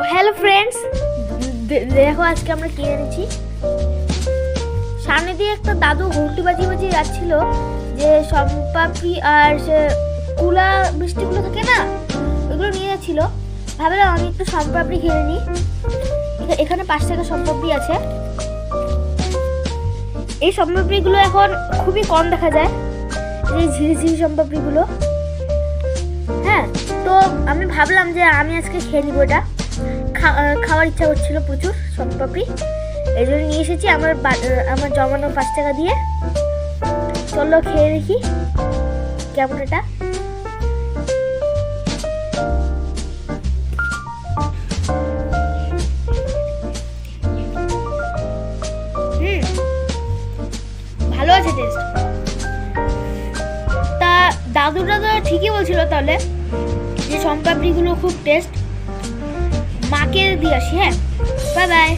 Hello friends, দেখো আজকে আমরা কি এনেছি। সামনে দিয়ে একটা দাদু ঘন্টি বাজিয়ে বাজিয়ে যাচ্ছিল, যে সম্পাপড়ি আর সে কুলা মিষ্টিগুলো থাকে না, ওইগুলো নিয়ে যাচ্ছিল। ভাবলাম আমি একটু সম্পাপড়ি খেয়ে নিই। এখানে 5 টাকা সম্পাপড়ি আছে। এই সম্পাপড়িগুলো এখন খুবই কম দেখা যায়, এই ঝিরিঝিরি সম্পাপড়িগুলো। হ্যাঁ, তো আমি ভাবলাম যে আমি আজকে খেয়ে নিব। এটা খাওয়ার ইচ্ছা করছিল প্রচুর সম্পাপড়ি, এই জন্য নিয়ে এসেছি আমার জমানো 5 টাকা দিয়ে। চলো খেয়ে দেখি কেমন এটা। ভালো আছে টেস্ট। তা দাদুটা তো ঠিকই বলছিল তাহলে, যে সম্পাপড়িগুলো খুব টেস্ট। মাকে দিয়ে আসি। হ্যাঁ, বাই বাই।